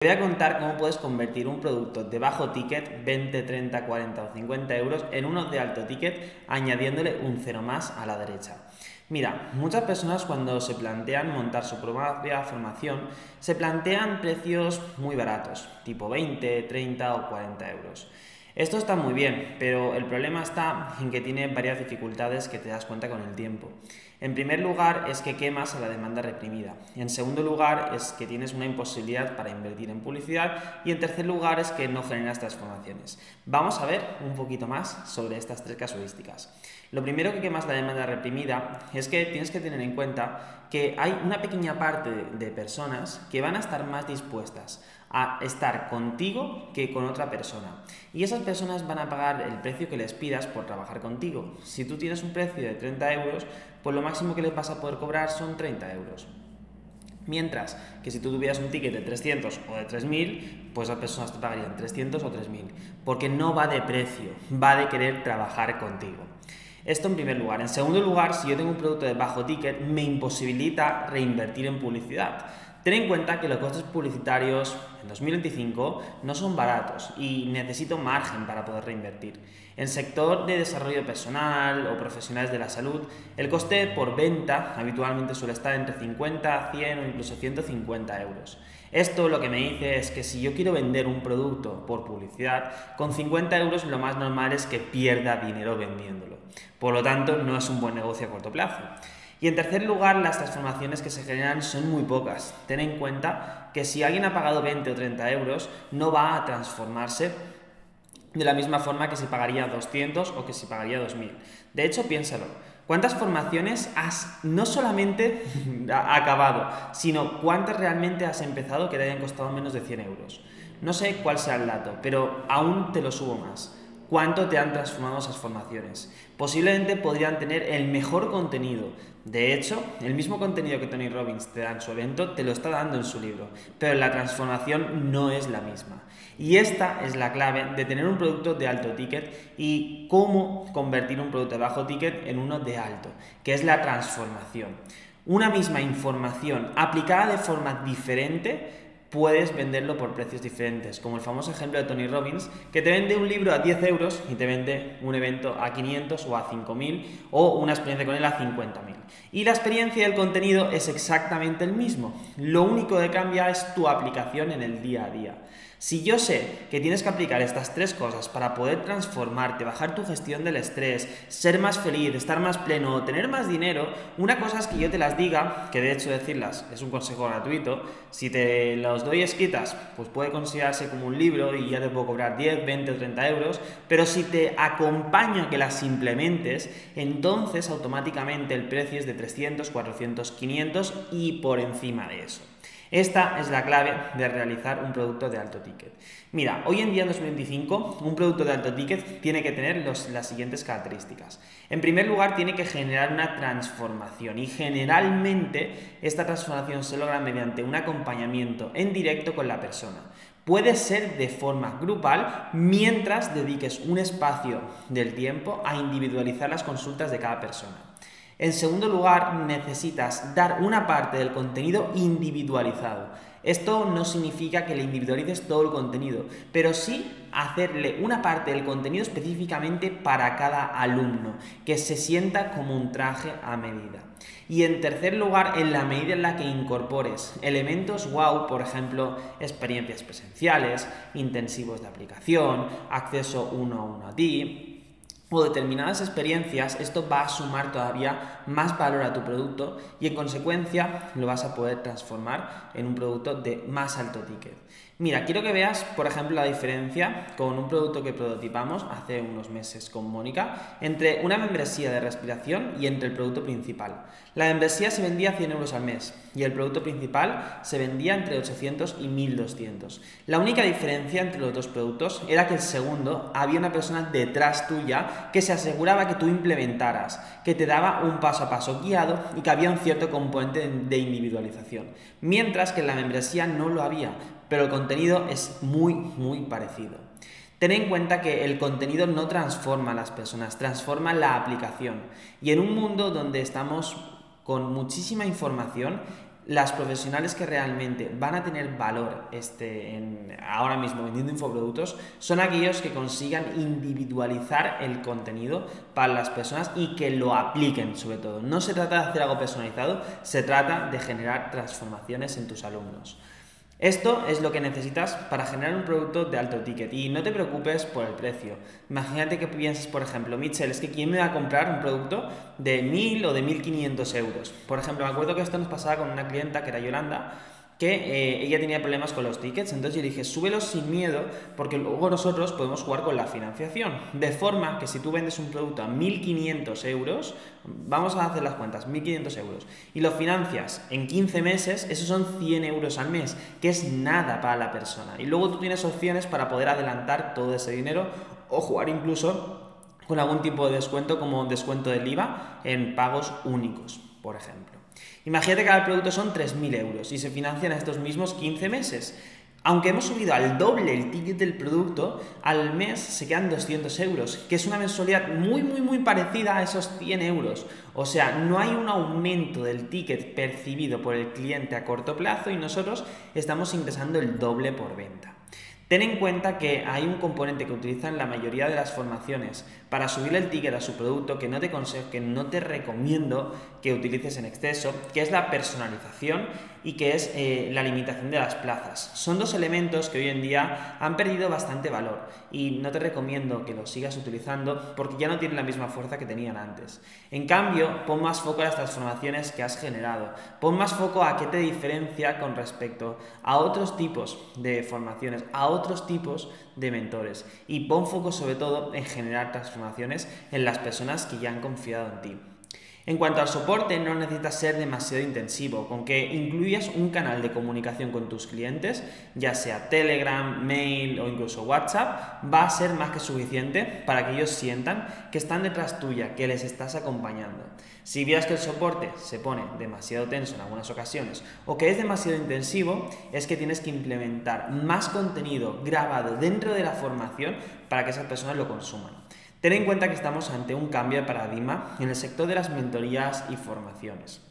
Te voy a contar cómo puedes convertir un producto de bajo ticket, 20, 30, 40 o 50 euros, en uno de alto ticket, añadiéndole un cero más a la derecha. Mira, muchas personas cuando se plantean montar su propia formación, se plantean precios muy baratos, tipo 20, 30 o 40 euros. Esto está muy bien, pero el problema está en que tiene varias dificultades que te das cuenta con el tiempo. En primer lugar es que quemas a la demanda reprimida. En segundo lugar es que tienes una imposibilidad para invertir en publicidad. Y en tercer lugar es que no generas transformaciones. Vamos a ver un poquito más sobre estas tres casuísticas. Lo primero que quemas la demanda reprimida es que tienes que tener en cuenta que hay una pequeña parte de personas que van a estar más dispuestas a estar contigo que con otra persona. Y esas personas van a pagar el precio que les pidas por trabajar contigo. Si tú tienes un precio de 30 euros, pues lo máximo que les vas a poder cobrar son 30 euros. Mientras que si tú tuvieras un ticket de 300 o de 3000, pues las personas te pagarían 300 o 3000. Porque no va de precio, va de querer trabajar contigo. Esto en primer lugar. En segundo lugar, si yo tengo un producto de bajo ticket, me imposibilita reinvertir en publicidad. Ten en cuenta que los costes publicitarios en 2025 no son baratos y necesito margen para poder reinvertir. En sector de desarrollo personal o profesionales de la salud, el coste por venta habitualmente suele estar entre 50, 100 o incluso 150 euros. Esto lo que me dice es que si yo quiero vender un producto por publicidad, con 50 euros lo más normal es que pierda dinero vendiéndolo. Por lo tanto, no es un buen negocio a corto plazo. Y en tercer lugar, las transformaciones que se generan son muy pocas. Ten en cuenta que si alguien ha pagado 20 o 30 euros, no va a transformarse de la misma forma que si pagaría 200 o que si pagaría 2000. De hecho, piénsalo. ¿Cuántas formaciones has no solamente acabado, sino cuántas realmente has empezado que te hayan costado menos de 100 euros? No sé cuál sea el dato, pero aún te lo subo más. ¿Cuánto te han transformado esas formaciones? Posiblemente podrían tener el mejor contenido. De hecho, el mismo contenido que Tony Robbins te da en su evento, te lo está dando en su libro, pero la transformación no es la misma. Y esta es la clave de tener un producto de alto ticket y cómo convertir un producto de bajo ticket en uno de alto, que es la transformación. Una misma información aplicada de forma diferente puedes venderlo por precios diferentes, como el famoso ejemplo de Tony Robbins, que te vende un libro a 10 euros y te vende un evento a 500 o a 5000 o una experiencia con él a 50.000. Y la experiencia y el contenido es exactamente el mismo. Lo único que cambia es tu aplicación en el día a día. Si yo sé que tienes que aplicar estas tres cosas para poder transformarte, bajar tu gestión del estrés, ser más feliz, estar más pleno, tener más dinero, una cosa es que yo te las diga, que de hecho decirlas es un consejo gratuito. Si te los doy escritas, pues puede considerarse como un libro y ya te puedo cobrar 10, 20 o 30 euros, pero si te acompaño a que las implementes, entonces automáticamente el precio es de 300, 400, 500 y por encima de eso. Esta es la clave de realizar un producto de alto ticket. Mira, hoy en día en 2025 un producto de alto ticket tiene que tener las siguientes características. En primer lugar, tiene que generar una transformación y generalmente esta transformación se logra mediante un acompañamiento en directo con la persona. Puede ser de forma grupal mientras dediques un espacio del tiempo a individualizar las consultas de cada persona. En segundo lugar, necesitas dar una parte del contenido individualizado. Esto no significa que le individualices todo el contenido, pero sí hacerle una parte del contenido específicamente para cada alumno, que se sienta como un traje a medida. Y en tercer lugar, en la medida en la que incorpores elementos wow, por ejemplo, experiencias presenciales, intensivos de aplicación, acceso uno a uno a ti, o determinadas experiencias, esto va a sumar todavía más valor a tu producto y en consecuencia lo vas a poder transformar en un producto de más alto ticket. Mira, quiero que veas, por ejemplo, la diferencia con un producto que prototipamos hace unos meses con Mónica entre una membresía de respiración y entre el producto principal. La membresía se vendía a 100 euros al mes y el producto principal se vendía entre 800 y 1200. La única diferencia entre los dos productos era que el segundo había una persona detrás tuya que se aseguraba que tú implementaras, que te daba un paso a paso guiado y que había un cierto componente de individualización, mientras que en la membresía no lo había, pero el contenido es muy parecido. Ten en cuenta que el contenido no transforma a las personas, transforma la aplicación. Y en un mundo donde estamos con muchísima información, las profesionales que realmente van a tener valor ahora mismo vendiendo infoproductos son aquellos que consigan individualizar el contenido para las personas y que lo apliquen sobre todo. No se trata de hacer algo personalizado, se trata de generar transformaciones en tus alumnos. Esto es lo que necesitas para generar un producto de alto ticket y no te preocupes por el precio. Imagínate que pienses, por ejemplo, Michelle, es que ¿quién me va a comprar un producto de 1.000 o de 1.500 euros? Por ejemplo, me acuerdo que esto nos pasaba con una clienta que era Yolanda, que ella tenía problemas con los tickets, entonces yo dije, súbelos sin miedo porque luego nosotros podemos jugar con la financiación, de forma que si tú vendes un producto a 1.500 euros, vamos a hacer las cuentas, 1.500 euros, y lo financias en 15 meses, esos son 100 euros al mes, que es nada para la persona, y luego tú tienes opciones para poder adelantar todo ese dinero o jugar incluso con algún tipo de descuento como descuento del IVA en pagos únicos, por ejemplo. Imagínate que cada producto son 3.000 euros y se financian estos mismos 15 meses. Aunque hemos subido al doble el ticket del producto, al mes se quedan 200 euros, que es una mensualidad muy parecida a esos 100 euros. O sea, no hay un aumento del ticket percibido por el cliente a corto plazo y nosotros estamos ingresando el doble por venta. Ten en cuenta que hay un componente que utilizan la mayoría de las formaciones para subir el ticket a su producto que no te recomiendo que utilices en exceso, que es la personalización y que es la limitación de las plazas. Son dos elementos que hoy en día han perdido bastante valor y no te recomiendo que los sigas utilizando porque ya no tienen la misma fuerza que tenían antes. En cambio, pon más foco a las transformaciones que has generado. Pon más foco a qué te diferencia con respecto a otros tipos de formaciones, a otros tipos de mentores y pon foco sobre todo en generar transformaciones en las personas que ya han confiado en ti. En cuanto al soporte, no necesitas ser demasiado intensivo, con que incluyas un canal de comunicación con tus clientes, ya sea Telegram, mail o incluso WhatsApp, va a ser más que suficiente para que ellos sientan que están detrás tuya, que les estás acompañando. Si veas que el soporte se pone demasiado tenso en algunas ocasiones o que es demasiado intensivo, es que tienes que implementar más contenido grabado dentro de la formación para que esas personas lo consuman. Ten en cuenta que estamos ante un cambio de paradigma en el sector de las mentorías y formaciones.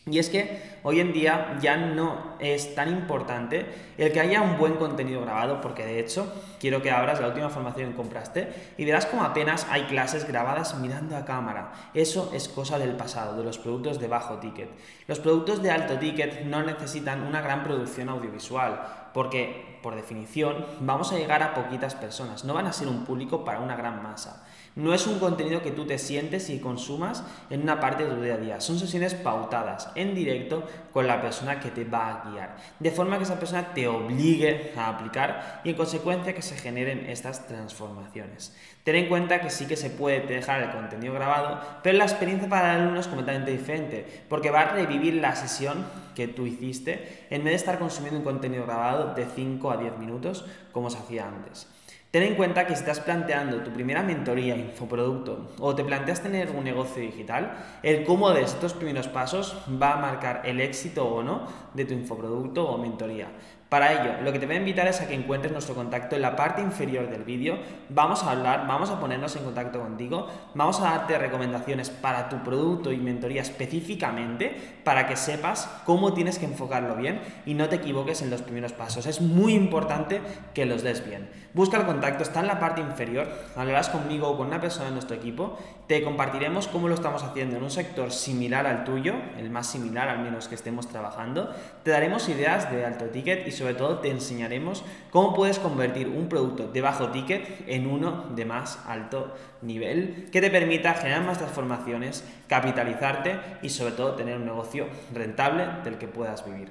Y es que hoy en día ya no es tan importante el que haya un buen contenido grabado, porque de hecho quiero que abras la última formación que compraste y verás como apenas hay clases grabadas mirando a cámara. Eso es cosa del pasado, de los productos de bajo ticket. Los productos de alto ticket no necesitan una gran producción audiovisual, porque por definición vamos a llegar a poquitas personas, no van a ser un público para una gran masa. No es un contenido que tú te sientes y consumas en una parte de tu día a día. Son sesiones pautadas, en directo, con la persona que te va a guiar. De forma que esa persona te obligue a aplicar y en consecuencia que se generen estas transformaciones. Ten en cuenta que sí que se puede dejar el contenido grabado, pero la experiencia para el alumno es completamente diferente, porque va a revivir la sesión que tú hiciste en vez de estar consumiendo un contenido grabado de 5 a 10 minutos como se hacía antes. Ten en cuenta que si estás planteando tu primera mentoría, infoproducto o te planteas tener un negocio digital, el cómo des estos primeros pasos va a marcar el éxito o no de tu infoproducto o mentoría. Para ello, lo que te voy a invitar es a que encuentres nuestro contacto en la parte inferior del vídeo. Vamos a hablar, vamos a ponernos en contacto contigo, vamos a darte recomendaciones para tu producto y mentoría específicamente para que sepas cómo tienes que enfocarlo bien y no te equivoques en los primeros pasos. Es muy importante que los des bien. Busca el contacto, está en la parte inferior, hablarás conmigo o con una persona de nuestro equipo, te compartiremos cómo lo estamos haciendo en un sector similar al tuyo, el más similar al menos que estemos trabajando, te daremos ideas de alto ticket y sobre todo te enseñaremos cómo puedes convertir un producto de bajo ticket en uno de más alto nivel que te permita generar más transformaciones, capitalizarte y sobre todo tener un negocio rentable del que puedas vivir.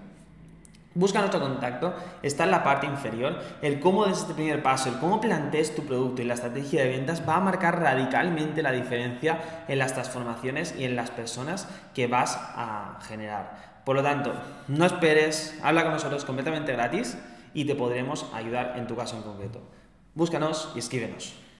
Busca nuestro contacto, está en la parte inferior. El cómo des este primer paso, el cómo plantees tu producto y la estrategia de ventas va a marcar radicalmente la diferencia en las transformaciones y en las personas que vas a generar. Por lo tanto, no esperes, habla con nosotros completamente gratis y te podremos ayudar en tu caso en concreto. Búscanos y escríbenos.